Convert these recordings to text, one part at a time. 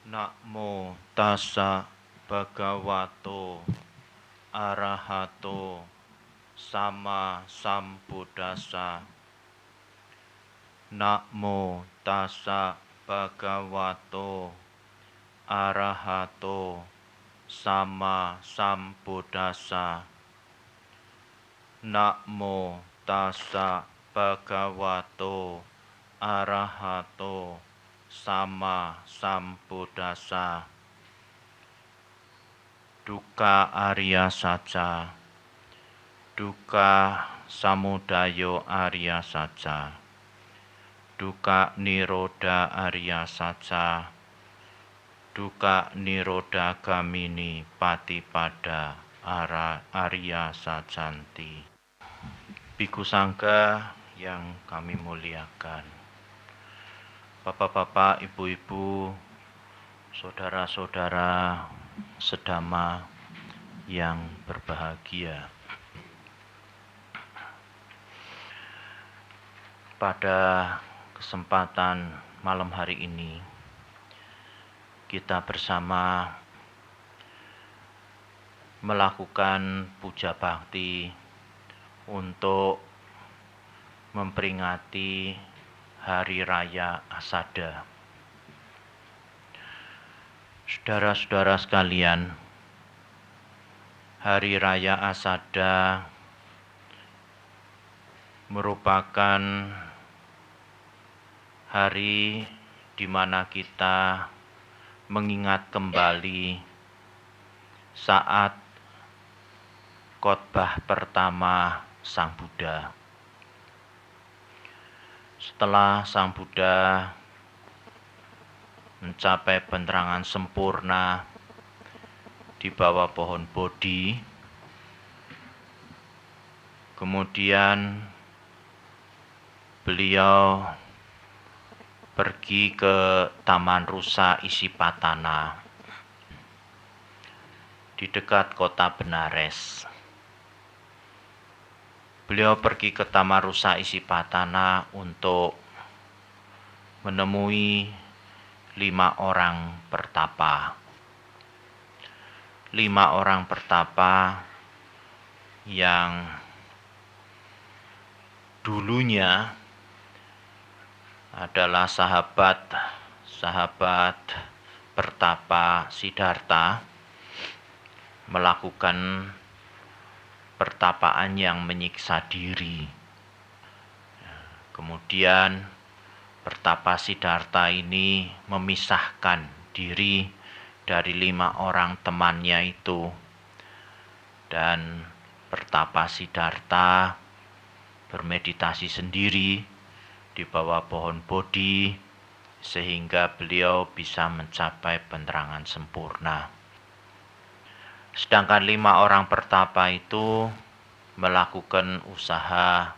Namo tassa bhagavato arahato sama sambuddhassa. Namo tassa bhagavato arahato sama sambuddhassa. Namo tassa bhagavato arahato sama sambuddhassa. Dukkha Arya Saja, dukkha samudayo Arya Saja, dukkha nirodha Arya Saja, dukkha nirodha gamini patipada Arya Sajanti. Bhikkhu Sangha yang kami muliakan, Bapak-bapak, ibu-ibu, saudara-saudara sedama yang berbahagia. Pada kesempatan malam hari ini, kita bersama melakukan puja bakti untuk memperingati Hari Raya Asada. Saudara-saudara sekalian, Hari Raya Asada merupakan hari di mana kita mengingat kembali saat khotbah pertama Sang Buddha. Setelah Sang Buddha mencapai penerangan sempurna di bawah pohon Bodhi, kemudian beliau pergi ke Taman Rusa Isipatana di dekat kota Benares. Beliau pergi ke Taman Rusa Isipatana untuk menemui 5 orang pertapa. 5 orang pertapa yang dulunya adalah sahabat pertapa Siddhartha melakukan pertapaan yang menyiksa diri. Kemudian pertapa Siddhartha ini memisahkan diri dari 5 orang temannya itu, dan pertapa Siddhartha bermeditasi sendiri di bawah pohon Bodhi sehingga beliau bisa mencapai penerangan sempurna. Sedangkan 5 orang pertapa itu melakukan usaha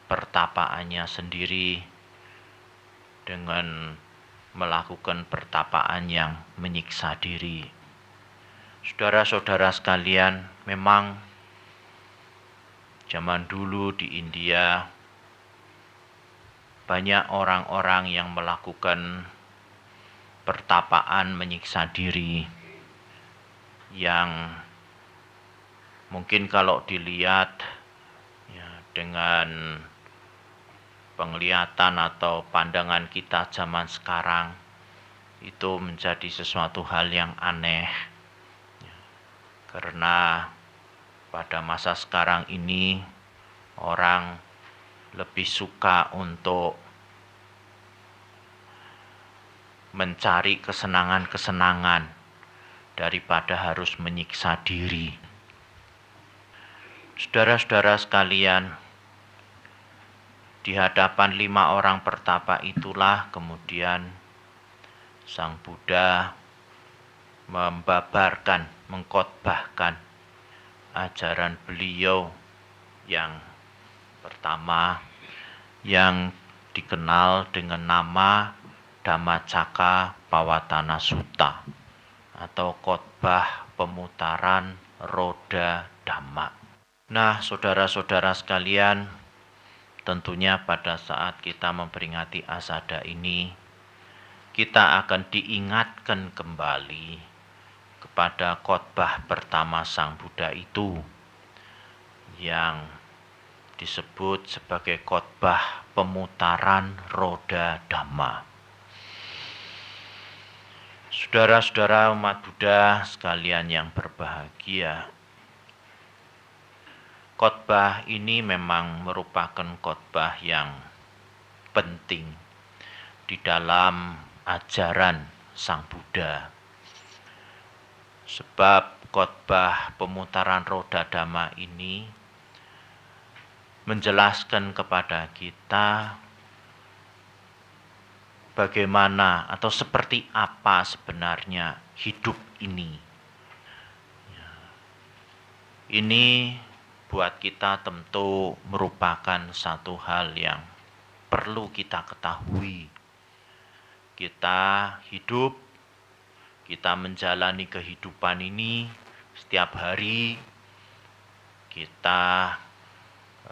pertapaannya sendiri dengan melakukan pertapaan yang menyiksa diri. Saudara-saudara sekalian, memang zaman dulu di India banyak orang-orang yang melakukan pertapaan menyiksa diri yang mungkin kalau dilihat ya, dengan penglihatan atau pandangan kita zaman sekarang itu menjadi sesuatu hal yang aneh, karena pada masa sekarang ini orang lebih suka untuk mencari kesenangan-kesenangan daripada harus menyiksa diri. Saudara-saudara sekalian, di hadapan 5 orang pertapa itulah kemudian Sang Buddha membabarkan, mengkhotbahkan ajaran beliau yang pertama, yang dikenal dengan nama Dhammacakkappavattana Sutta atau khotbah pemutaran roda Dhamma. Nah, saudara-saudara sekalian, tentunya pada saat kita memperingati Asada ini, kita akan diingatkan kembali kepada khotbah pertama Sang Buddha itu yang disebut sebagai khotbah pemutaran roda Dhamma. Saudara-saudara umat Buddha sekalian yang berbahagia, khotbah ini memang merupakan khotbah yang penting di dalam ajaran Sang Buddha. Sebab khotbah pemutaran roda Dhamma ini menjelaskan kepada kita bagaimana atau seperti apa sebenarnya hidup ini. Ini buat kita tentu merupakan satu hal yang perlu kita ketahui. Kita hidup, kita menjalani kehidupan ini setiap hari, kita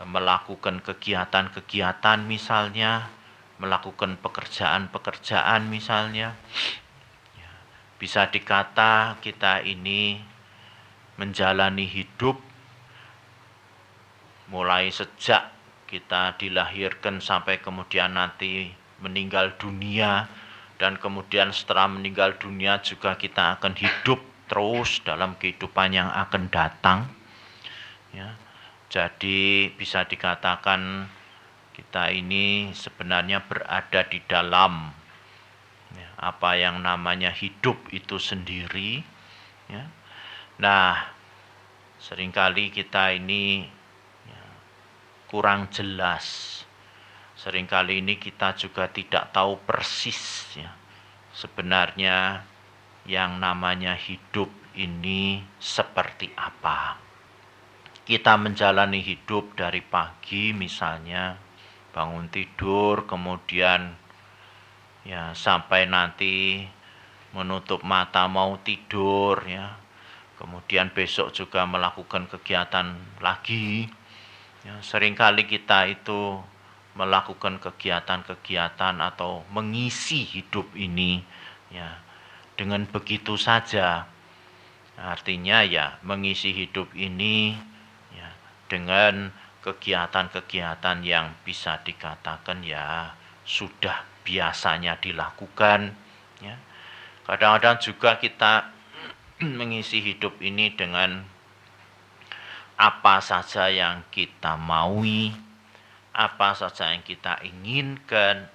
melakukan kegiatan-kegiatan misalnya, melakukan pekerjaan-pekerjaan misalnya. Bisa dikata kita ini menjalani hidup mulai sejak kita dilahirkan sampai kemudian nanti meninggal dunia, dan kemudian setelah meninggal dunia juga kita akan hidup terus dalam kehidupan yang akan datang. Ya. Jadi bisa dikatakan kita ini sebenarnya berada di dalam apa yang namanya hidup itu sendiri. Ya. Nah, seringkali kita ini kurang jelas. Seringkali ini kita juga tidak tahu persis sebenarnya yang namanya hidup ini seperti apa. Kita menjalani hidup dari pagi misalnya, bangun tidur, kemudian sampai nanti menutup mata mau tidur, kemudian besok juga melakukan kegiatan lagi. Seringkali kita itu melakukan kegiatan-kegiatan atau mengisi hidup ini dengan begitu saja. Artinya mengisi hidup ini dengan kegiatan-kegiatan yang bisa dikatakan sudah biasanya dilakukan. Kadang-kadang juga kita mengisi hidup ini dengan apa saja yang kita maui, apa saja yang kita inginkan.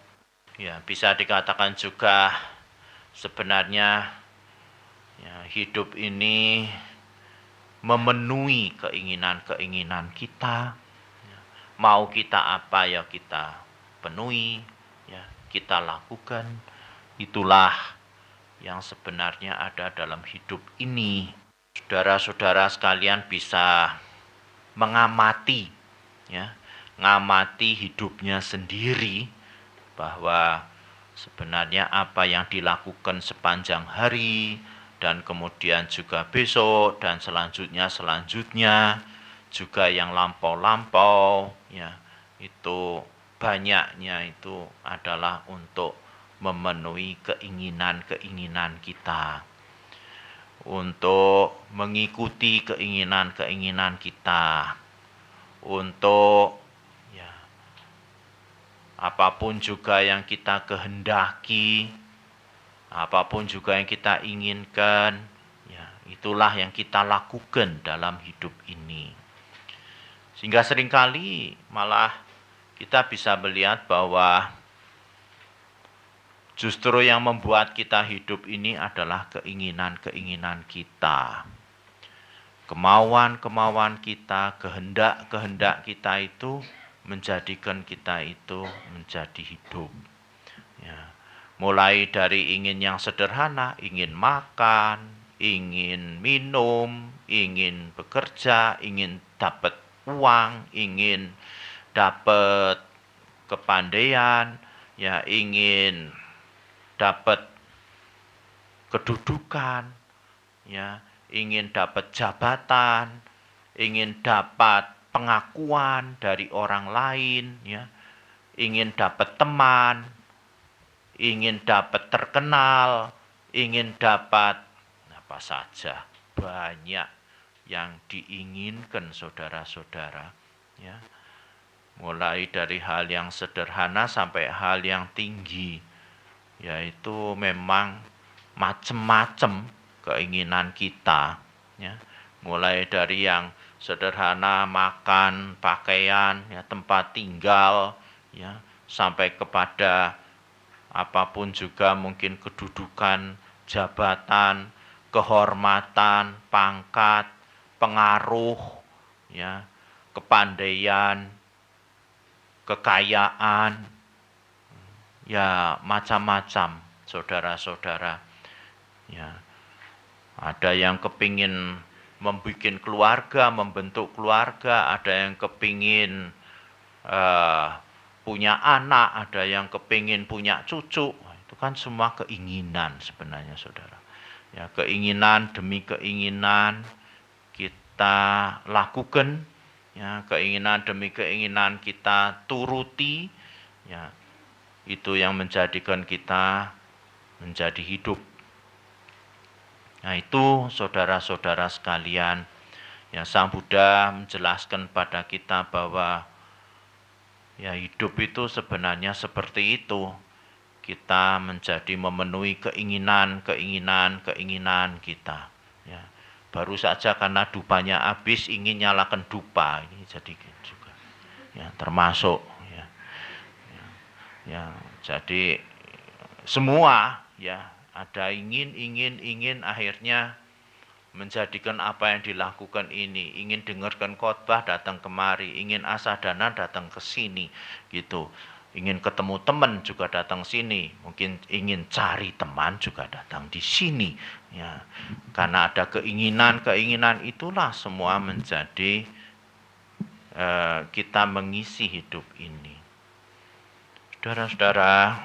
Bisa dikatakan juga sebenarnya hidup ini memenuhi keinginan-keinginan kita. Mau kita apa kita penuhi, kita lakukan. Itulah yang sebenarnya ada dalam hidup ini. Saudara-saudara sekalian bisa mengamati, ngamati hidupnya sendiri, bahwa sebenarnya apa yang dilakukan sepanjang hari, dan kemudian juga besok, dan selanjutnya, juga yang lampau-lampau, itu banyaknya itu adalah untuk memenuhi keinginan-keinginan kita, untuk mengikuti keinginan-keinginan kita, untuk apapun juga yang kita kehendaki, apapun juga yang kita inginkan, itulah yang kita lakukan dalam hidup ini. Sehingga seringkali malah kita bisa melihat bahwa justru yang membuat kita hidup ini adalah keinginan-keinginan kita. Kemauan-kemauan kita, kehendak-kehendak kita itu menjadikan kita itu menjadi hidup. Mulai dari ingin yang sederhana, ingin makan, ingin minum, ingin bekerja, ingin dapat uang, ingin dapat kepandaian, ingin dapat kedudukan, ingin dapat jabatan, ingin dapat pengakuan dari orang lain, ingin dapat teman, ingin dapat terkenal, ingin dapat apa saja, banyak yang diinginkan saudara-saudara, ya. Mulai dari hal yang sederhana sampai hal yang tinggi, yaitu memang macam-macam keinginan kita, ya. Mulai dari yang sederhana, makan, pakaian, ya, tempat tinggal, ya, sampai kepada apapun juga mungkin kedudukan, jabatan, kehormatan, pangkat, pengaruh, ya, kepandaian, kekayaan, ya macam-macam, saudara-saudara. Ya, ada yang kepingin membuat keluarga, membentuk keluarga, ada yang kepingin punya anak, ada yang kepingin punya cucu. Itu kan semua keinginan sebenarnya, saudara. Ya, keinginan demi keinginan kita lakukan, ya, keinginan demi keinginan kita turuti, ya, itu yang menjadikan kita menjadi hidup. Nah, itu saudara-saudara sekalian, ya, Sang Buddha menjelaskan pada kita bahwa ya hidup itu sebenarnya seperti itu. Kita menjadi memenuhi keinginan kita, ya. Baru saja karena dupanya habis ingin nyalakan dupa, ini jadi juga, ya, termasuk, ya, ya, ya. Jadi semua, ya, ada ingin akhirnya menjadikan apa yang dilakukan ini, ingin dengarkan khotbah datang kemari, ingin asadana datang ke sini, gitu. Ingin ketemu teman juga datang sini, mungkin ingin cari teman juga datang di sini, ya. Karena ada keinginan itulah semua menjadi kita mengisi hidup ini. Saudara-saudara,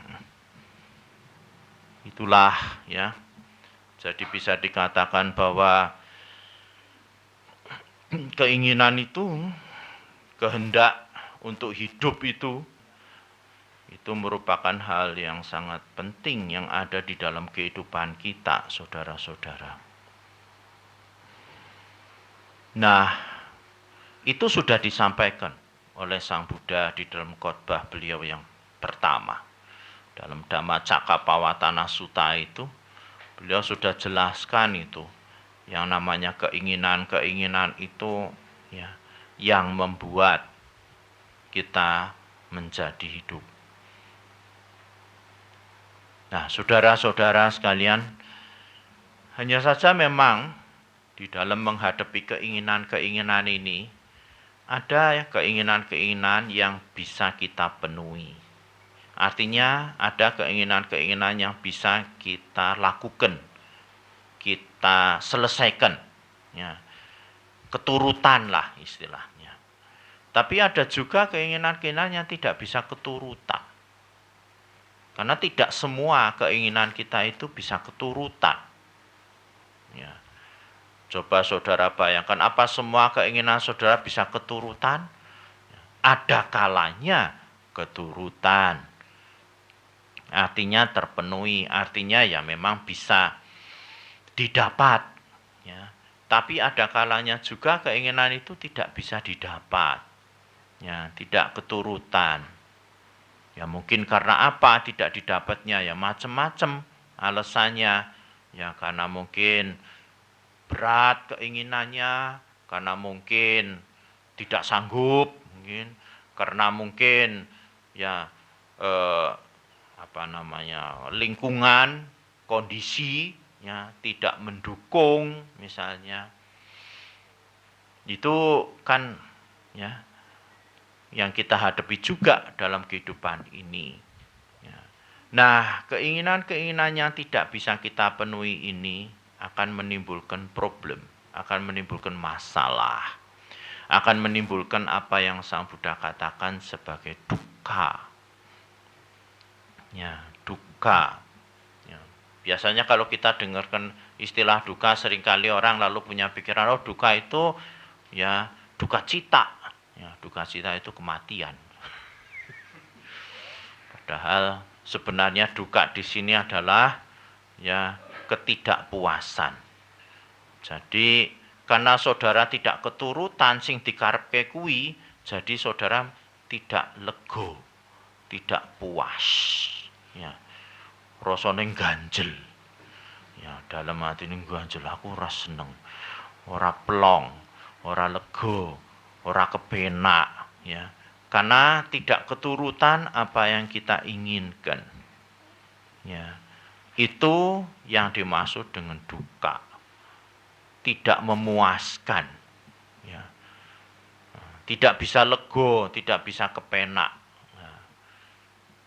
itulah, ya. Jadi bisa dikatakan bahwa keinginan itu, kehendak untuk hidup itu merupakan hal yang sangat penting yang ada di dalam kehidupan kita, saudara-saudara. Nah, itu sudah disampaikan oleh Sang Buddha di dalam khotbah beliau yang pertama. Dalam Dhammacakkappavattana Sutta itu, beliau sudah jelaskan itu, yang namanya keinginan itu, ya, yang membuat kita menjadi hidup. Nah, saudara-saudara sekalian, hanya saja memang di dalam menghadapi keinginan ini, ada keinginan yang bisa kita penuhi. Artinya ada keinginan yang bisa kita lakukan, kita selesaikan, ya, keturutan lah istilahnya. Tapi ada juga keinginan yang tidak bisa keturutan. Karena tidak semua keinginan kita itu bisa keturutan. Ya. Coba saudara bayangkan, apa semua keinginan saudara bisa keturutan? Ada kalanya keturutan. Artinya terpenuhi, artinya ya memang bisa didapat, ya. Tapi ada kalanya juga keinginan itu tidak bisa didapat, ya, tidak keturutan. Ya mungkin karena apa tidak didapatnya, ya macam-macam alasannya, ya karena mungkin berat keinginannya, karena mungkin tidak sanggup, mungkin karena mungkin ya lingkungan, kondisi, ya tidak mendukung misalnya. Itu kan, ya, yang kita hadapi juga dalam kehidupan ini, ya. Nah, keinginan yang tidak bisa kita penuhi ini akan menimbulkan problem, akan menimbulkan masalah, akan menimbulkan apa yang Sang Buddha katakan sebagai dukkha. Ya, dukkha. Ya. Biasanya kalau kita dengarkan istilah dukkha, seringkali orang lalu punya pikiran, oh dukkha itu ya duka cita. Ya, duka cita itu kematian. Padahal Sebenarnya duka di sini adalah ya ketidakpuasan. Jadi karena saudara tidak keturutan sing dikarepke kuwi, jadi saudara tidak lego, tidak puas. Ya, rasane ganjel. Ya, dalam hati ini ganjel, aku ora seneng, ora plong, ora lego, ora kepenak, ya. Karena tidak keturutan apa yang kita inginkan. Ya. Itu yang dimaksud dengan duka. Tidak memuaskan. Ya. Tidak bisa lego, tidak bisa kepenak.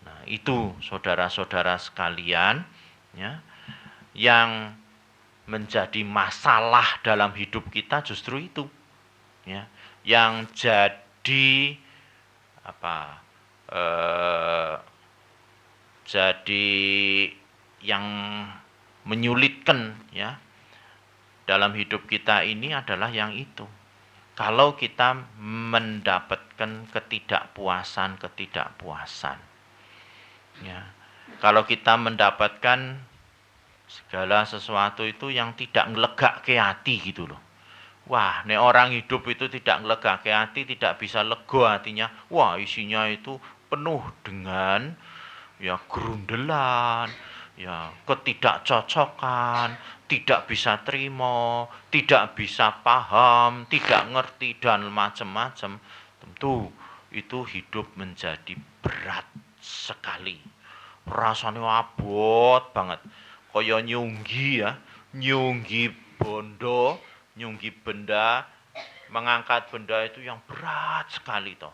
Nah, itu saudara-saudara sekalian, ya, yang menjadi masalah dalam hidup kita justru itu. Ya. Yang jadi jadi yang menyulitkan ya dalam hidup kita ini adalah yang itu. Kalau kita mendapatkan ketidakpuasan, ya. Kalau kita mendapatkan segala sesuatu itu yang tidak ngelegake hati gitu loh. Wah, nek orang hidup itu tidak ngelegake hati, tidak bisa lego hatinya. Wah, isinya itu penuh dengan ya gerundelan, ya ketidakcocokan, tidak bisa terima, tidak bisa paham, tidak ngerti dan macam-macam. Tentu itu hidup menjadi berat sekali. Rasanya abot banget. Kaya nyunggi ya, nyunggi bondo, nyunggi benda, mengangkat benda itu yang berat sekali toh.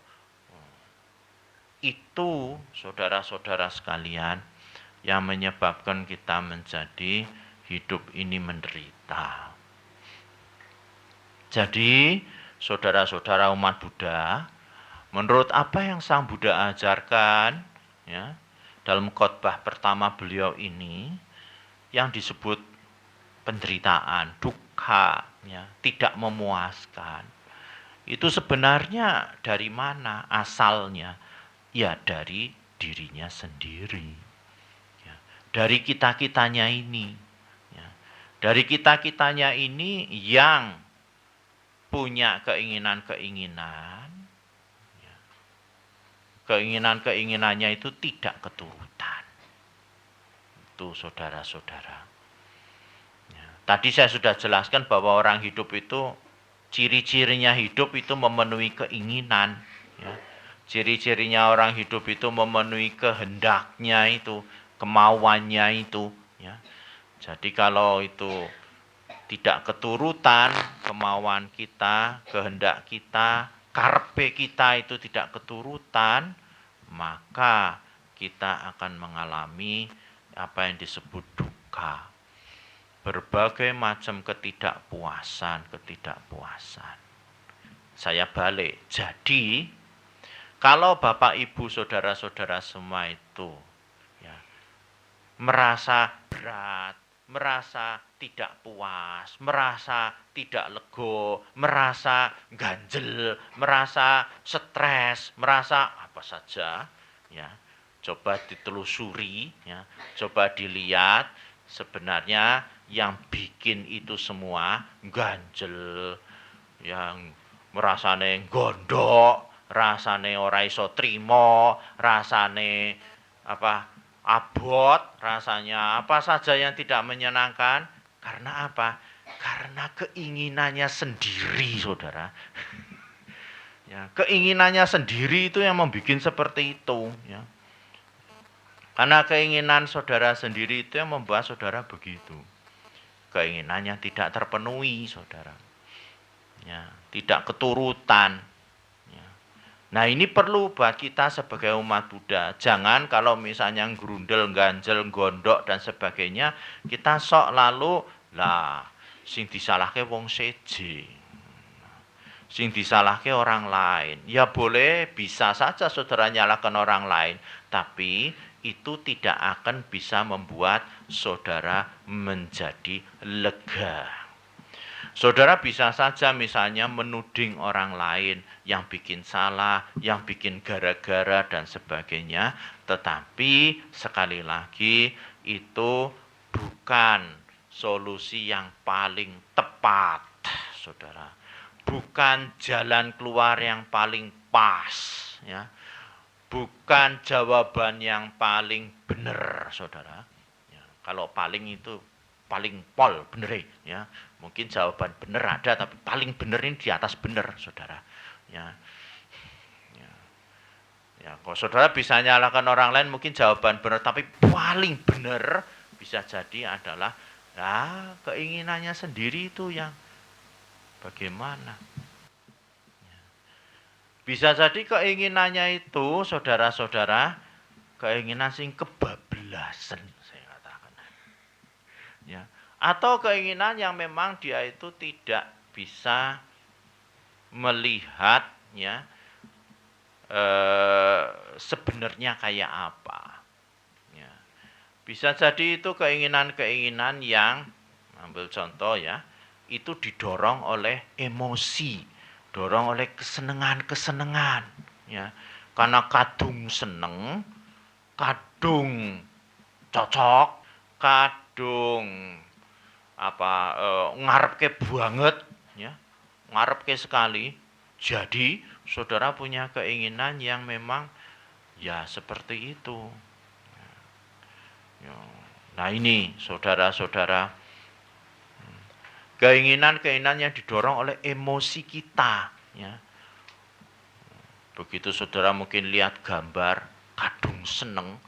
Itu saudara-saudara sekalian yang menyebabkan kita menjadi hidup ini menderita. Jadi saudara-saudara umat Buddha, menurut apa yang Sang Buddha ajarkan ya, dalam khotbah pertama beliau ini yang disebut penderitaan, dukkha, ya, tidak memuaskan. Itu sebenarnya dari mana asalnya? Ya dari dirinya sendiri. Ya, dari kita-kitanya ini. Ya, dari kita-kitanya ini yang punya keinginan-keinginan. Ya, keinginan-keinginannya itu tidak keturutan. Itu saudara-saudara. Ya, tadi saya sudah jelaskan bahwa orang hidup itu ciri-cirinya hidup itu memenuhi keinginan. Ya. Ciri-cirinya orang hidup itu memenuhi kehendaknya itu, kemauannya itu. Ya. Jadi kalau itu tidak keturutan, kemauan kita, kehendak kita, karpe kita itu tidak keturutan, maka kita akan mengalami apa yang disebut dukkha. Berbagai macam ketidakpuasan. Saya balik. Jadi, kalau Bapak, Ibu, saudara-saudara semua itu ya, merasa berat, merasa tidak puas, merasa tidak lego, merasa ganjel, merasa stres, merasa apa saja, ya, coba ditelusuri, ya, coba dilihat sebenarnya yang bikin itu semua ganjel, yang merasane gondok, rasane ora iso trimo, rasane abot, rasanya apa saja yang tidak menyenangkan. Karena apa? Karena keinginannya sendiri, saudara. Ya, keinginannya sendiri itu yang membuat seperti itu. Ya. Karena keinginan saudara sendiri itu yang membuat saudara begitu. Keinginannya tidak terpenuhi, saudara. Ya, tidak keturutan. Ya. Nah, ini perlu buat kita sebagai umat Buddha. Jangan kalau misalnya grundel, ganjel, gondok dan sebagainya, kita sok lalu lah sing disalahke wong seje. Sing disalahke orang lain. Ya boleh, bisa saja saudara nyalahkan orang lain, tapi itu tidak akan bisa membuat saudara menjadi lega. Saudara bisa saja misalnya menuding orang lain yang bikin salah, yang bikin gara-gara dan sebagainya, Tetapi sekali lagi itu bukan solusi yang paling tepat, saudara. Bukan jalan keluar yang paling pas, ya. Bukan jawaban yang paling benar, saudara. Ya, kalau paling itu paling pol bener, ya. Mungkin jawaban benar ada, tapi paling benar ini di atas benar, saudara. Ya. Ya, kalau saudara bisa nyalakan orang lain mungkin jawaban benar, tapi paling benar bisa jadi adalah keinginannya sendiri itu yang bagaimana. Bisa jadi keinginannya itu, saudara-saudara, keinginan sing kebablasan, saya katakan. Ya. Atau keinginan yang memang dia itu tidak bisa melihat, ya, sebenarnya kayak apa. Ya. Bisa jadi itu keinginan-keinginan yang, ambil contoh ya, itu didorong oleh emosi, dorong oleh kesenangan-kesenangan. Ya. Karena kadung seneng, kadung cocok, kadung ngarepke banget, ya, ngarepke sekali. Jadi saudara punya keinginan yang memang ya seperti itu. Nah ini saudara-saudara, keinginan-keinginan yang didorong oleh emosi kita. Ya. Begitu saudara mungkin lihat gambar, kadung seneng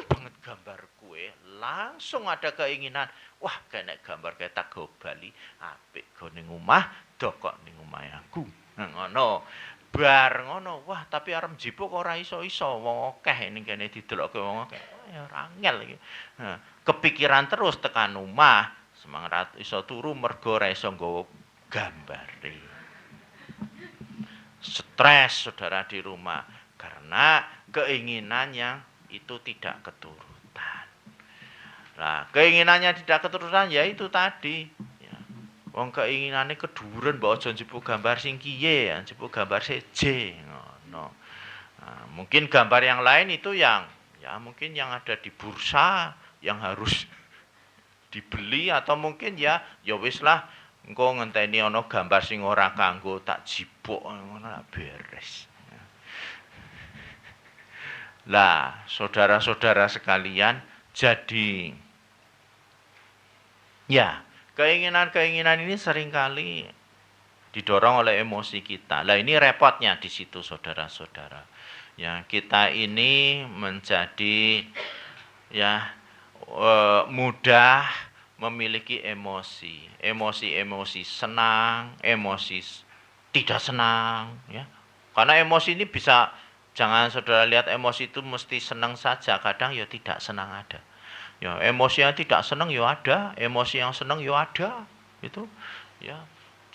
banget gambar kue, langsung ada keinginan, wah kena gambar kayak tak go Bali, apik go ning omah, dokok ning omah aku. Ngono. Bar ngono, wah tapi arep njipuk ora iso-iso, wong akeh ning kene didelokke wong akeh. Ya ora angel iki. Kepikiran terus tekan omah, semangat iso turu mergo ora iso nggawa gambare. Stres saudara di rumah karena keinginan yang itu tidak keturutan. Nah, keinginannya tidak keturutan ya itu tadi. Wong keinginane keduren mbok aja njupuk gambar sing kiye, njupuk gambar seje ngono. Nah, mungkin gambar yang lain itu yang ya mungkin yang ada di bursa yang harus dibeli atau mungkin ya wis lah engko ngenteni ana gambar sing ora kanggo tak jipuk ngono beres. Lah, saudara-saudara sekalian, jadi ya keinginan-keinginan ini seringkali didorong oleh emosi kita. Lah ini repotnya di situ saudara-saudara. Ya, kita ini menjadi ya mudah memiliki emosi. Emosi-emosi senang, emosi tidak senang, ya. Karena emosi ini bisa, jangan saudara lihat emosi itu mesti senang saja, kadang ya tidak senang ada. Ya, emosi yang tidak senang ya ada, emosi yang senang ya ada, itu ya.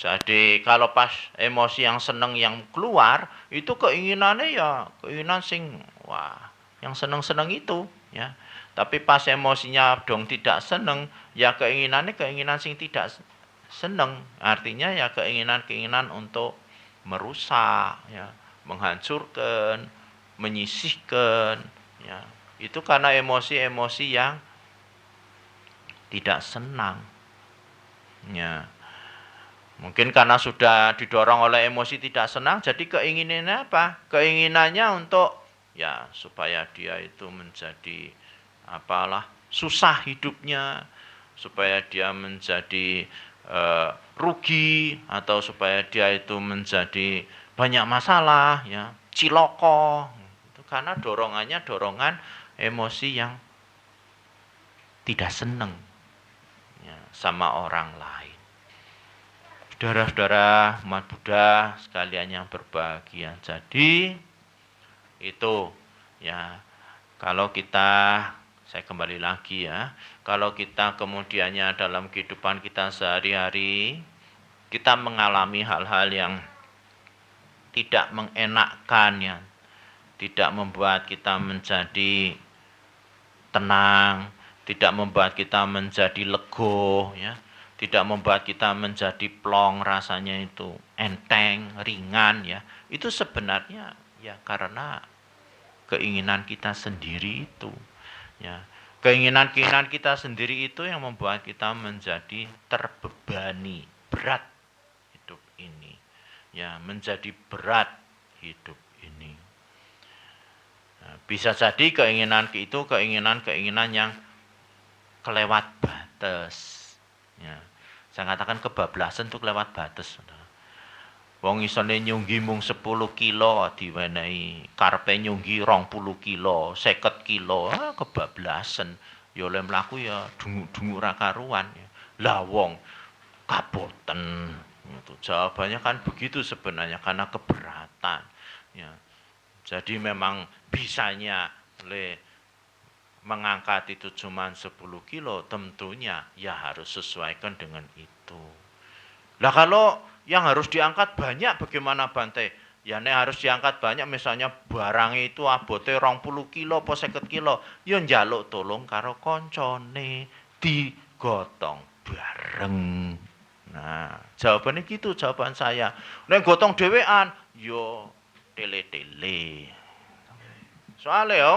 Jadi kalau pas emosi yang senang yang keluar, itu keinginannya ya keinginan sing wah, yang senang-senang itu, ya. Tapi pas emosinya dong tidak senang, ya keinginannya keinginan sing tidak senang. Artinya ya keinginan-keinginan untuk merusak, ya, menghancurkan, menyisihkan, ya. Itu karena emosi-emosi yang tidak senang. Ya. Mungkin karena sudah didorong oleh emosi tidak senang, jadi keinginannya apa? Keinginannya untuk ya supaya dia itu menjadi susah hidupnya, supaya dia menjadi rugi, atau supaya dia itu menjadi banyak masalah, ya, ciloko. Itu karena dorongannya dorongan emosi yang tidak senang, ya, sama orang lain. Saudara-saudara umat Buddha sekalian yang berbahagia. Jadi itu ya, kalau kita, saya kembali lagi ya, kalau kita kemudiannya dalam kehidupan kita sehari-hari kita mengalami hal-hal yang tidak mengenakkan, ya, tidak membuat kita menjadi tenang, tidak membuat kita menjadi lego, ya, tidak membuat kita menjadi plong, rasanya itu enteng, ringan, ya. Itu sebenarnya ya karena keinginan kita sendiri itu. Ya, keinginan-keinginan kita sendiri itu yang membuat kita menjadi terbebani, berat hidup ini. Ya, menjadi berat hidup ini. Nah, bisa jadi keinginan itu keinginan-keinginan yang kelewat batas. Ya, saya katakan kebablasan itu kelewat batas. Wong isone nyunggi mung 10 kilo diwenehi karepe nyunggi 20 kilo, 50 kilo, kebablasan. Ya oleh mlaku ya dungu-dungu ra karuan. Lah wong kaboten. Itu jawabannya kan begitu sebenarnya karena keberatan. Ya. Jadi memang bisanya mengangkat itu cuma 10 kilo, tentunya ya harus sesuaikan dengan itu. Lah kalau yang harus diangkat banyak bagaimana Bante? Ya nek harus diangkat banyak misalnya barang itu abote 20 kilo apa 50 kilo, ya njaluk tolong karo koncone digotong bareng. Nah, jawabannya gitu jawaban saya. Nek gotong dhewean, yo tele-tele. Soalnya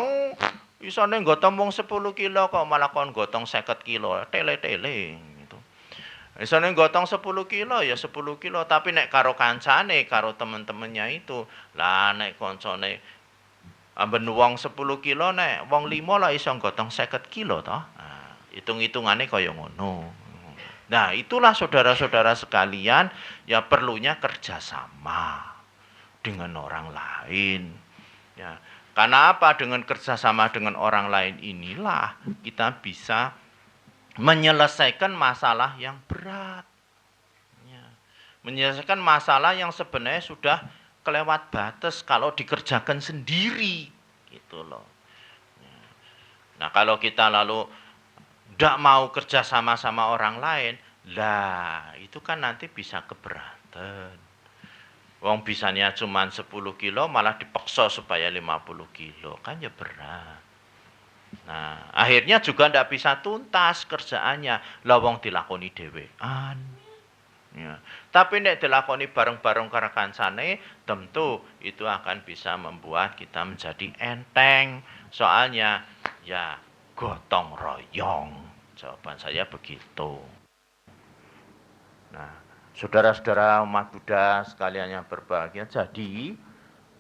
isone gotong mung 10 kilo kok malah kon gotong 50 kilo, tele-tele. Misalnya gotong 10 kilo ya 10 kilo, tapi nek karo kancane, karo temen-temennya itu, lah nek koncone amben wong 10 kilo nek wong 5 lah iso gotong 50 kilo toh. Nah, hitung-hitungannya kaya ngono. Nah, itulah saudara-saudara sekalian ya perlunya kerjasama dengan orang lain. Ya, karena apa? Dengan kerjasama dengan orang lain inilah kita bisa menyelesaikan masalah yang berat. Ya. Menyelesaikan masalah yang sebenarnya sudah kelewat batas kalau dikerjakan sendiri. Gitu loh. Ya. Nah kalau kita lalu tidak mau kerja sama-sama orang lain, lah itu kan nanti bisa keberatan. Wong bisanya cuma 10 kilo malah dipaksa supaya 50 kilo. Kan ya berat. Nah, akhirnya juga ndak bisa tuntas kerjaannya. Lah wong dilakoni dhewean. Ya. Tapi nek dilakoni bareng-bareng karo kancane, tentu itu akan bisa membuat kita menjadi enteng. Soalnya ya gotong royong. Jawaban saya begitu. Nah, saudara-saudara umat Buddha sekalian yang berbahagia, jadi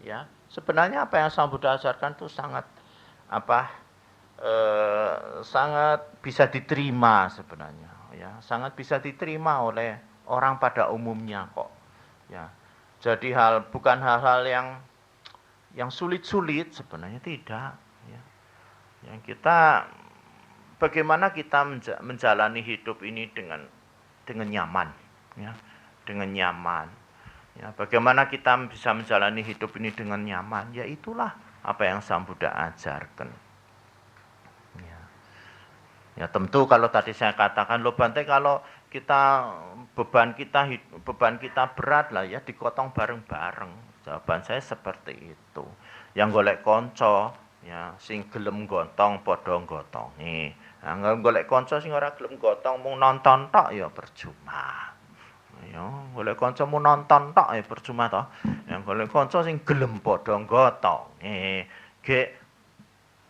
ya sebenarnya apa yang Sang Buddha ajarkan itu sangat sangat bisa diterima sebenarnya ya, sangat bisa diterima oleh orang pada umumnya kok ya. Jadi bukan hal-hal yang sulit-sulit sebenarnya, tidak ya. Yang kita bagaimana kita menjalani hidup ini dengan nyaman ya, dengan nyaman ya. Bagaimana kita bisa menjalani hidup ini dengan nyaman, ya itulah apa yang Sang Buddha ajarkan. Ya tentu kalau tadi saya katakan loh Bante, kalau kita beban kita berat lah ya digotong bareng-bareng. Jawaban saya seperti itu. Yang golek konco ya sing gelem gotong padha gotonge. Nah, golek konco sing ora gelem gotong mung nonton tok ya percuma. Ya golek kanca mung nonton tok ya percuma toh. Yang golek kanca sing gelem padha gotonge. Gek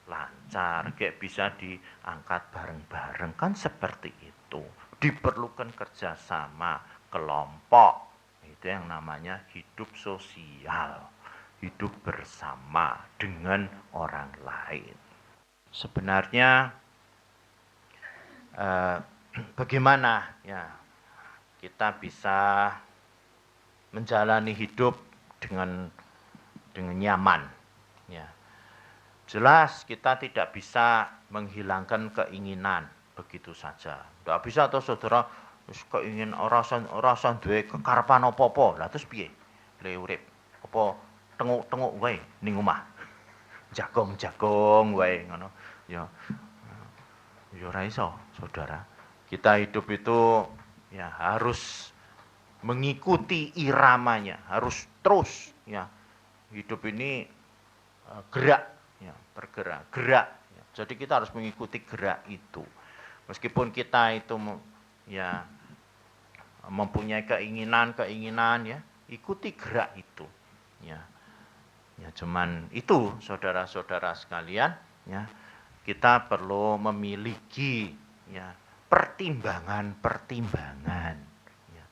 lancar, kayak bisa diangkat bareng-bareng, kan seperti itu. Diperlukan kerjasama kelompok, itu yang namanya hidup sosial, hidup bersama dengan orang lain. Sebenarnya bagaimana ya kita bisa menjalani hidup dengan nyaman ya. Jelas kita tidak bisa menghilangkan keinginan begitu saja. Tidak bisa tuh saudara keingin rasa duwe kekarepan apa-apa. Lah terus piye? Le urip apa tenguk-tenguk wae ning omah. Jagong-jagong wae ngono. Ya. Ya ora iso, Saudara. Kita hidup itu ya harus mengikuti iramanya, harus terus ya. Hidup ini gerak ya, bergerak, gerak. Ya. Jadi kita harus mengikuti gerak itu. Meskipun kita itu ya mempunyai keinginan ya, ikuti gerak itu. Ya. Ya, cuman itu saudara-saudara sekalian, ya. Kita perlu memiliki ya pertimbangan-pertimbangan. Ya.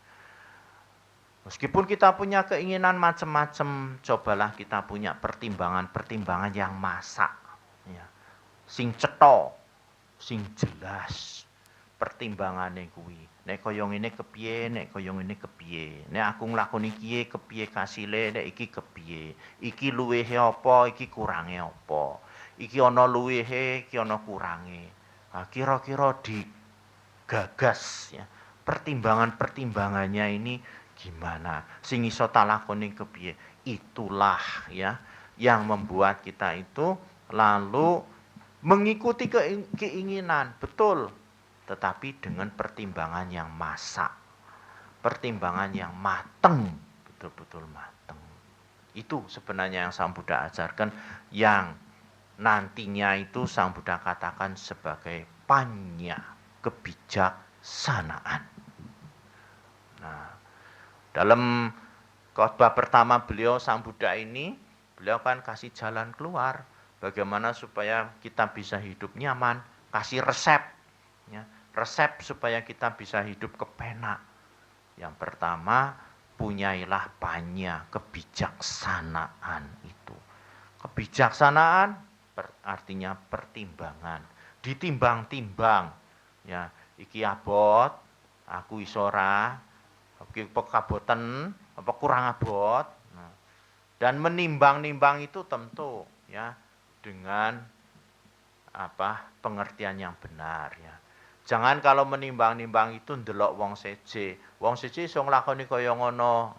Meskipun kita punya keinginan macam-macam, cobalah kita punya pertimbangan-pertimbangan yang masak. Ya. Sing cetha, sing jelas. Pertimbangane kuwi. Nek kaya ngene kepiye, nek kaya ngene kepiye. Nek aku nglakoni kiye kepiye kasile, nek iki kepiye. Iki luwehe apa, iki kurange apa. Iki ana luwehe, iki ana kurange. Nah, kira-kira digagas ya. Pertimbangan-pertimbangannya ini gimana? Sing iso tak lakoni kepiye? Itulah ya yang membuat kita itu lalu mengikuti keinginan, betul. Tetapi dengan pertimbangan yang masak, pertimbangan yang mateng, betul-betul mateng. Itu sebenarnya yang Sang Buddha ajarkan, yang nantinya itu Sang Buddha katakan sebagai panya, kebijaksanaan. Nah, dalam khotbah pertama beliau Sang Buddha ini, beliau kan kasih jalan keluar, bagaimana supaya kita bisa hidup nyaman, kasih resep. Ya, resep supaya kita bisa hidup kepenak. Yang pertama, punyailah panya, kebijaksanaan itu. Kebijaksanaan artinya pertimbangan. Ditimbang-timbang. Ya, iki abot, aku isora, iki pekaboten, apa kurang abot. Nah, dan menimbang-nimbang itu tentu ya dengan pengertian yang benar ya. Jangan kalau menimbang-nimbang itu ndelok wong seje. Wong seje iso nglakoni kaya ngono.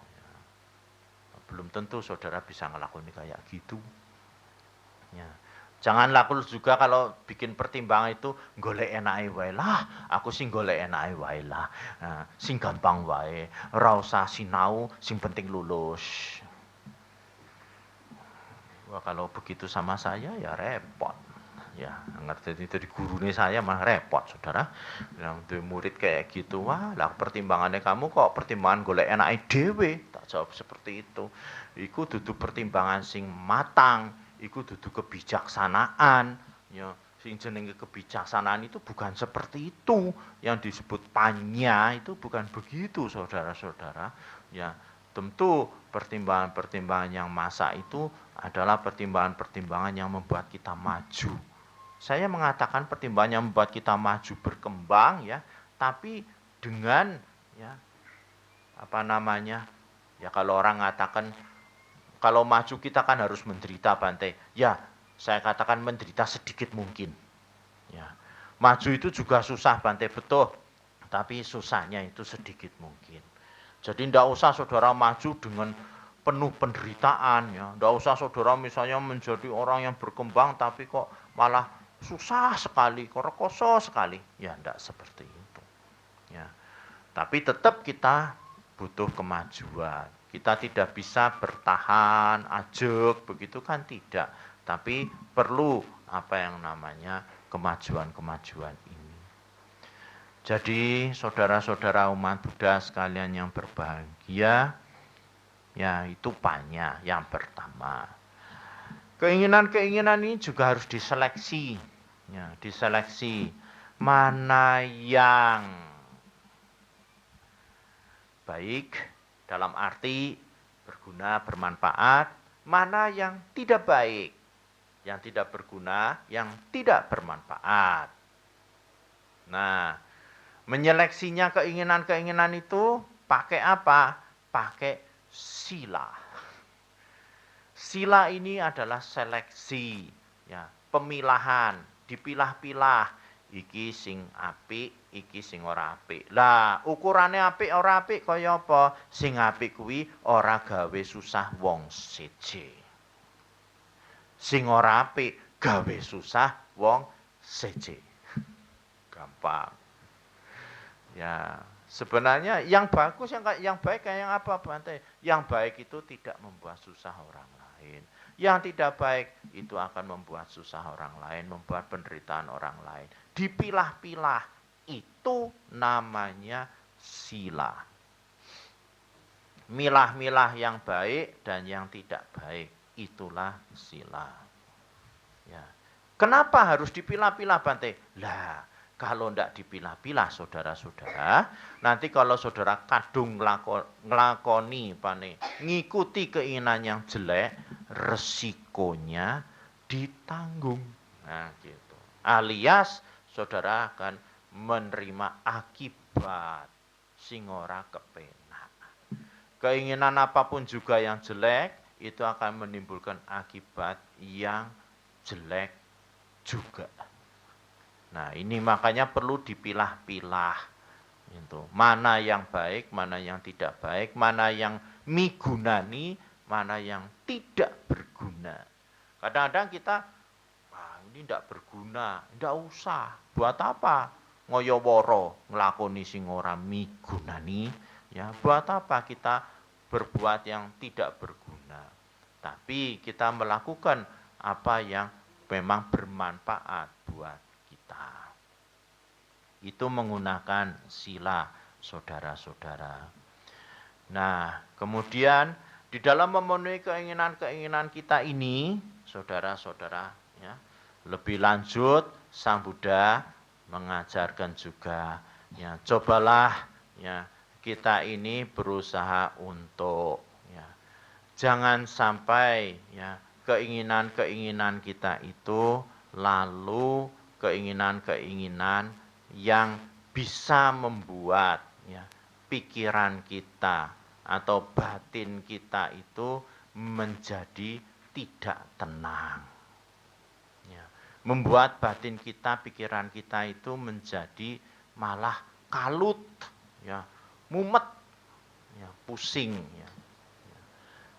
Belum tentu saudara bisa nglakoni kayak gitu. Ya. Jangan laku juga kalau bikin pertimbangan itu golek enake wae lah. Aku sing golek enake wae lah. Nah, sing gampang wae, ora usah sinau, sing penting lulus. Wah, kalau begitu sama saya ya repot. Ya, ngerti itu di gurune saya mah repot, saudara. Yang murid kayak gitu, wah lah pertimbangannya kamu kok pertimbangan golek enake dhewe. Tak jawab seperti itu. Iku dudu pertimbangan sing matang, iku dudu kebijaksanaan. Ya, sing jenenge kebijaksanaan itu bukan seperti itu. Yang disebut panya itu bukan begitu, saudara-saudara. Ya, tentu pertimbangan-pertimbangan yang masak itu adalah pertimbangan-pertimbangan yang membuat kita maju. Saya mengatakan pertimbangan yang membuat kita maju berkembang ya, tapi dengan ya ya kalau orang mengatakan kalau maju kita kan harus menderita Bante. Ya, saya katakan menderita sedikit mungkin. Ya. Maju itu juga susah Bante, betul. Tapi susahnya itu sedikit mungkin. Jadi tidak usah saudara maju dengan penuh penderitaan ya. Tidak usah saudara misalnya menjadi orang yang berkembang tapi kok malah susah sekali, rekoso sekali. Ya, tidak seperti itu. Ya. Tapi tetap kita butuh kemajuan. Kita tidak bisa bertahan, ajek, begitu kan tidak. Tapi perlu yang namanya kemajuan-kemajuan ini. Jadi, saudara-saudara umat Buddha sekalian yang berbahagia, ya itu panya yang pertama. Keinginan-keinginan ini juga harus diseleksi. Ya, diseleksi mana yang baik dalam arti berguna, bermanfaat, mana yang tidak baik, yang tidak berguna, yang tidak bermanfaat. Nah, menyeleksinya keinginan-keinginan itu pakai apa? Pakai sila. Sila ini adalah seleksi, ya, pemilahan, dipilah-pilah. Iki sing apik, iki sing ora apik. Lah, ukurane apik ora apik kaya apa? Sing apik kuwi ora gawe susah wong seje. Sing ora apik gawe susah wong seje. Gampang. Ya, sebenarnya yang bagus yang baik kayak yang apa Bante? Yang baik itu tidak membuat susah orang lain. Yang tidak baik itu akan membuat susah orang lain, membuat penderitaan orang lain. Dipilah-pilah, itu namanya sila. Milah-milah yang baik dan yang tidak baik. itulah sila. Ya. Kenapa harus dipilah-pilah Bante? Lah, kalau tidak dipilah-pilah saudara-saudara, nanti kalau saudara kadung ngelakoni, ngikuti keinginan yang jelek, resikonya ditanggung. Nah, gitu. Alias saudara akan menerima akibat sing ora kepenak. Keinginan apapun juga yang jelek itu akan menimbulkan akibat yang jelek juga. Nah, ini makanya perlu dipilah-pilah. Itu. Mana yang baik, mana yang tidak baik, mana yang migunani, mana yang tidak berguna. Kadang-kadang kita, ini tidak berguna, tidak usah. Buat apa? Ngoyoworo, ngelakoni sing ora migunani. Ya, buat apa kita berbuat yang tidak berguna? Tapi kita melakukan apa yang memang bermanfaat buat kita. Itu menggunakan sila, saudara-saudara. Nah, kemudian di dalam memenuhi keinginan-keinginan kita ini, saudara-saudara, ya, lebih lanjut Sang Buddha mengajarkan juga, ya, cobalah ya kita ini berusaha untuk, ya, jangan sampai ya keinginan-keinginan kita itu lalu keinginan-keinginan yang bisa membuat ya, pikiran kita atau batin kita itu menjadi tidak tenang. Ya, membuat batin kita, pikiran kita itu menjadi malah kalut, ya, mumet, ya, pusing. Ya.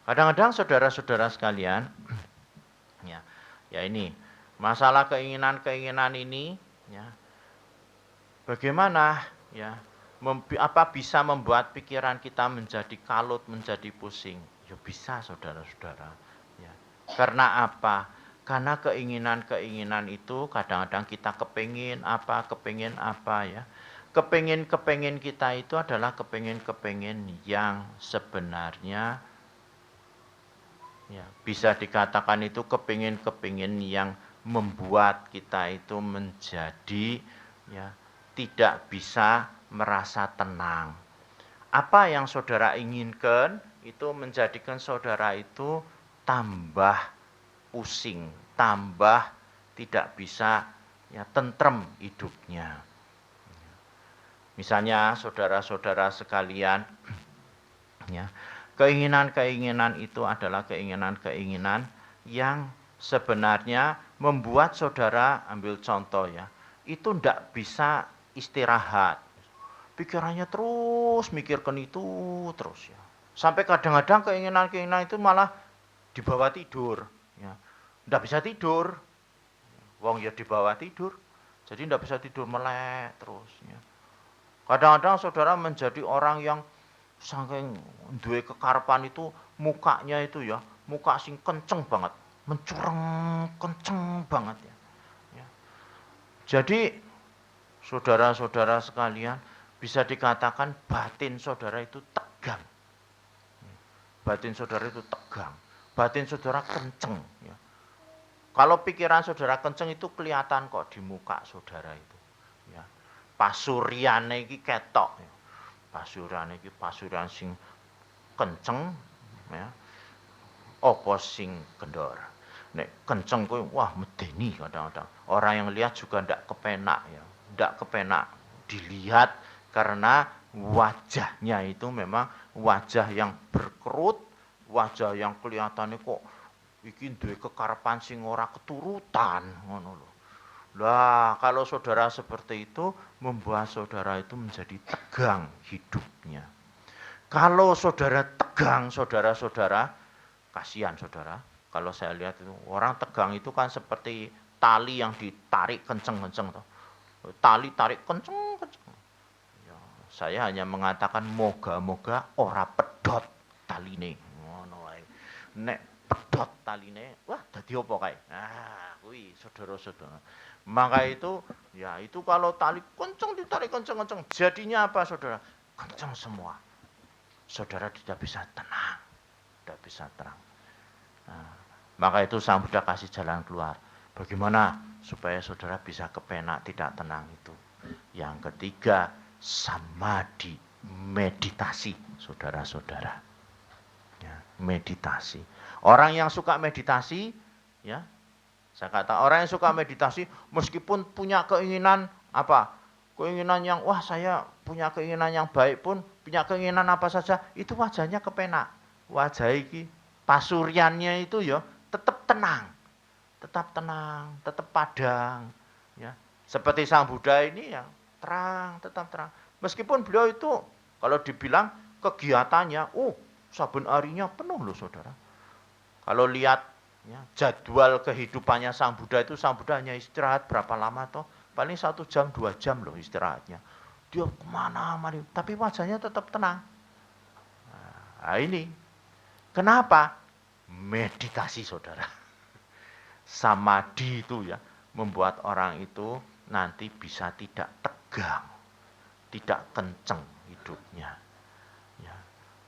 Kadang-kadang saudara-saudara sekalian, ya ini masalah keinginan-keinginan ini, ya, bagaimana ya apa bisa membuat pikiran kita menjadi kalut, menjadi pusing? Ya bisa saudara-saudara. Ya. Karena apa? Karena keinginan-keinginan itu kadang-kadang kita kepengin apa ya. Kepengin kita itu adalah kepengin yang sebenarnya ya, bisa dikatakan itu kepingin yang membuat kita itu menjadi ya tidak bisa merasa tenang. Apa yang saudara inginkan itu menjadikan saudara itu tambah pusing, tambah tidak bisa ya tentrem hidupnya. Misalnya saudara-saudara sekalian, ya, keinginan-keinginan itu adalah keinginan-keinginan yang sebenarnya membuat saudara, ambil contoh ya, itu tidak bisa istirahat. Pikirannya terus mikirkan itu terus ya. Sampai kadang-kadang keinginan-keinginan itu malah dibawa tidur. Ya. Tidak bisa tidur. Wong ya dibawa tidur. Jadi tidak bisa tidur, melek terus. Ya. Kadang-kadang saudara menjadi orang yang saking duwe kekarepan itu mukanya itu ya, muka sing kenceng banget, mencureng kenceng banget ya. Ya. Jadi saudara-saudara sekalian bisa dikatakan batin saudara itu tegang. Batin saudara itu tegang. Batin saudara kenceng ya. Kalau pikiran saudara kenceng itu kelihatan kok di muka saudara itu. Ya. Pasuriane iki ketok ya. Pasuran iki pasuran sing kenceng ya. Apa sing kendor. Nek kenceng kuwi wah medeni kadang-kadang. Orang yang lihat juga ndak kepenak ya. Ndak kepenak dilihat karena wajahnya itu memang wajah yang berkerut, wajah yang kelihatannya kok iki duwe kekarepan sing ora keturutan ngono lho. Lah, kalau saudara seperti itu membuat saudara itu menjadi tegang hidupnya. Kalau saudara tegang, saudara-saudara, kasihan saudara. Kalau saya lihat itu orang tegang itu kan seperti tali yang ditarik kenceng-kenceng tuh. Tali tarik kenceng-kenceng. Ya, saya hanya mengatakan moga-moga ora pedot taline. Ngono wae. Nek pedot taline, wah dadi apa kae? Nah, kuwi saudara-saudara. Maka itu, ya itu kalau tali kenceng ditarik kenceng-kenceng, jadinya apa saudara? Kenceng semua. Saudara tidak bisa tenang, tidak bisa tenang. Nah, Maka itu Sang Buddha kasih jalan keluar. Bagaimana supaya saudara bisa kepenak, tidak tenang itu. Yang ketiga, samadhi, meditasi, saudara-saudara. Ya, meditasi. Orang yang suka meditasi, ya, saya kata orang yang suka meditasi, meskipun punya keinginan apa? Keinginan yang, wah saya punya keinginan yang baik pun, punya keinginan apa saja, itu wajahnya kepenak. Wajah iki, pasuryannya itu ya tetap tenang, tetap padang, ya. Seperti Sang Buddha ini ya terang, tetap terang. Meskipun beliau itu kalau dibilang kegiatannya, saben harinya penuh loh saudara. Kalau lihat ya, jadwal kehidupannya Sang Buddha itu, Sang Buddha hanya istirahat berapa lama toh? Paling 1 jam 2 jam loh istirahatnya. Dia kemana-mana, tapi wajahnya tetap tenang. Nah ini kenapa? Meditasi saudara. Samadhi itu ya membuat orang itu nanti bisa tidak tegang, tidak kenceng hidupnya. Ya.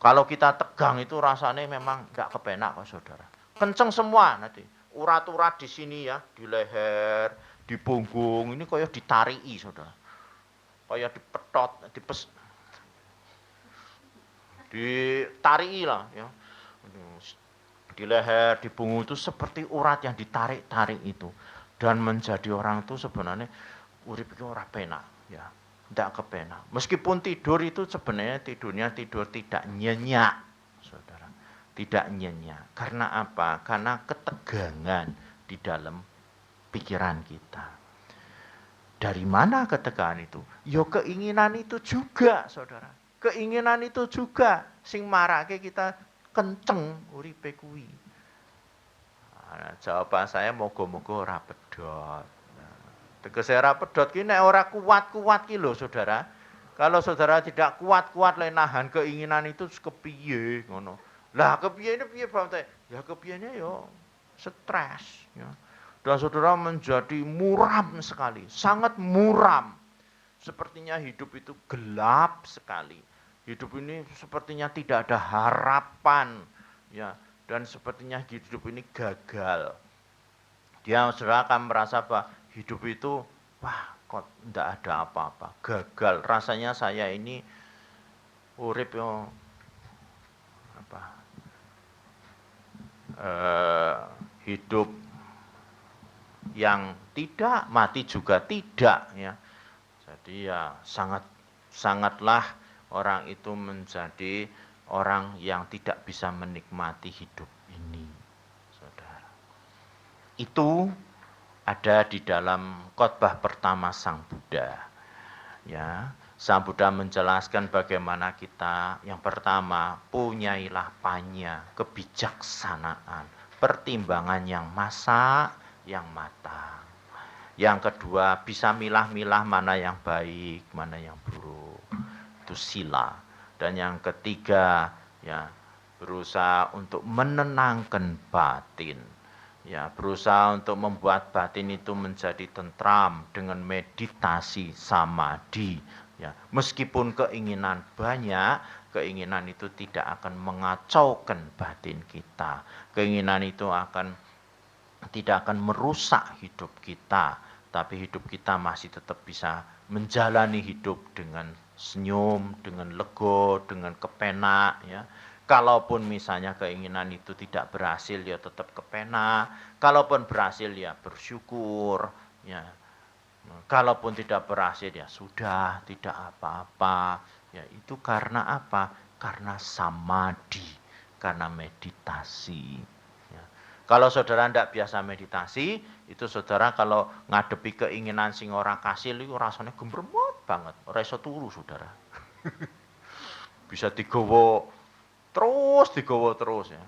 Kalau kita tegang itu rasanya memang nggak kepenak kok saudara. Kenceng semua nanti. Urat-urat di sini ya, di leher, di punggung, ini kayak ditariki saudara. Kayak dipetot, ditariki lah ya. Di leher, di punggung itu seperti urat yang ditarik-tarik itu. Dan menjadi orang itu sebenarnya urip iki ora penak ya. Tidak kepenak. Meskipun tidur itu sebenarnya tidurnya tidur tidak nyenyak, saudara. Tidak nyenyak. Karena apa? Karena ketegangan di dalam pikiran kita. Dari mana ketegangan itu? Ya keinginan itu juga, saudara. Keinginan itu juga sing marake kita kenceng uripe kuwi. Nah, jawaban saya moga-moga ora pedhot. Tegese ora pedhot ki nek ora kuat-kuat ki lho saudara. Kalau saudara tidak kuat-kuat le nahan keinginan itu kepiye ngono. Lah kepiyene piye Bante? Ya kepiyene yo stres ya. Dan saudara menjadi muram sekali, sangat muram. Sepertinya hidup itu gelap sekali. Hidup ini sepertinya tidak ada harapan ya, dan sepertinya hidup ini gagal. Dia saudara akan merasa bahwa hidup itu wah kok tidak ada apa-apa, gagal. Rasanya saya ini urip yo apa hidup yang tidak, mati juga tidak ya. Jadi ya sangatlah orang itu menjadi orang yang tidak bisa menikmati hidup ini, saudara. Itu ada di dalam khotbah pertama Sang Buddha. Ya, Sang Buddha menjelaskan bagaimana kita yang pertama punyailah panya, kebijaksanaan, pertimbangan yang masak, yang matang. Yang kedua bisa milah-milah mana yang baik, mana yang buruk. Itu sila. Dan yang ketiga ya berusaha untuk menenangkan batin. Ya, berusaha untuk membuat batin itu menjadi tentram dengan meditasi samadhi. Ya, meskipun keinginan banyak, keinginan itu tidak akan mengacaukan batin kita. Keinginan itu tidak akan merusak hidup kita, tapi hidup kita masih tetap bisa menjalani hidup dengan senyum, dengan lego, dengan kepenak ya. Kalaupun misalnya keinginan itu tidak berhasil ya tetap kepenak, kalaupun berhasil ya bersyukur ya. Kalaupun tidak berhasil ya sudah, tidak apa-apa. Ya itu karena apa? Karena samadhi, karena meditasi. Ya. Kalau saudara tidak biasa meditasi, itu saudara kalau ngadepi keinginan sing ora kasil itu rasanya gembremot banget, ora iso turu saudara. Bisa digowo terus ya.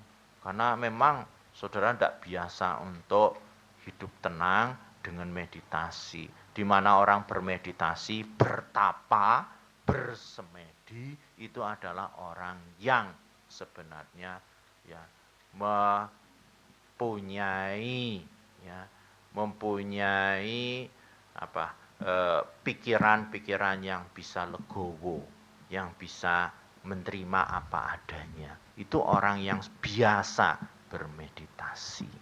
Karena memang saudara tidak biasa untuk hidup tenang dengan meditasi. Di mana orang bermeditasi, bertapa, bersemedi, itu adalah orang yang sebenarnya ya mempunyai pikiran-pikiran yang bisa legowo, yang bisa menerima apa adanya. Itu orang yang biasa bermeditasi.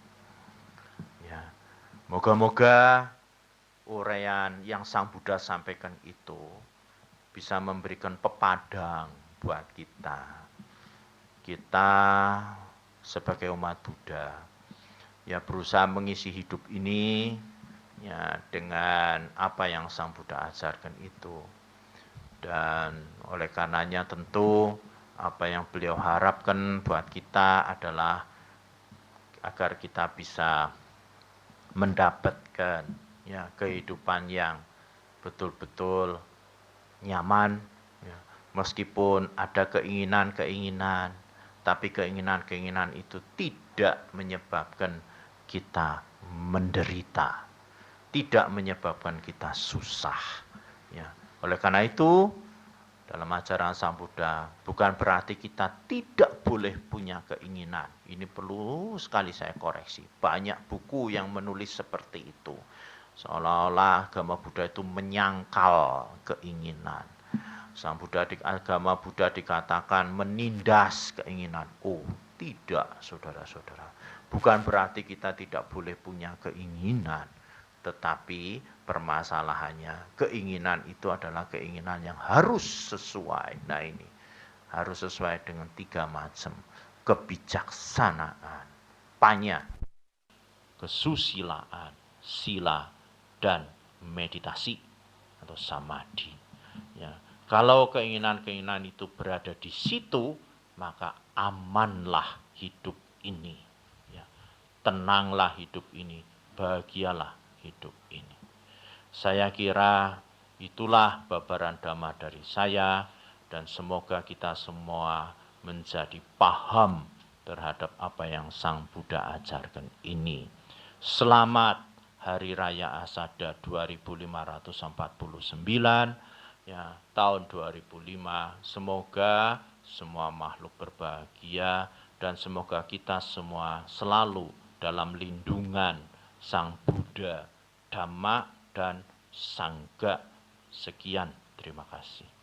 Moga-moga uraian yang Sang Buddha sampaikan itu bisa memberikan pepadang buat kita. Kita sebagai umat Buddha ya berusaha mengisi hidup ini ya dengan apa yang Sang Buddha ajarkan itu. Dan oleh karenanya tentu apa yang beliau harapkan buat kita adalah agar kita bisa mendapatkan ya kehidupan yang betul-betul nyaman ya. Meskipun ada keinginan-keinginan, tapi keinginan-keinginan itu tidak menyebabkan kita menderita, tidak menyebabkan kita susah ya. Oleh karena itu dalam ajaran Sang Buddha bukan berarti kita tidak boleh punya keinginan. Ini perlu sekali saya koreksi. Banyak buku yang menulis seperti itu. Seolah-olah agama Buddha itu menyangkal keinginan. Sang Buddha di agama Buddha dikatakan menindas keinginan. Oh, tidak, saudara-saudara. Bukan berarti kita tidak boleh punya keinginan. Tetapi permasalahannya keinginan itu adalah keinginan yang harus sesuai. Nah ini harus sesuai dengan 3 macam kebijaksanaan, panya, kesusilaan, sila, dan meditasi atau samadhi. Ya. Kalau keinginan-keinginan itu berada di situ, maka amanlah hidup ini. Ya. Tenanglah hidup ini, bahagialah hidup ini. Saya kira itulah babaran dhamma dari saya dan semoga kita semua menjadi paham terhadap apa yang Sang Buddha ajarkan ini. Selamat Hari Raya Asada 2549 ya, tahun 2005. Semoga semua makhluk berbahagia dan semoga kita semua selalu dalam lindungan Sang Buddha, Dhamma, dan Sangga. Sekian, terima kasih.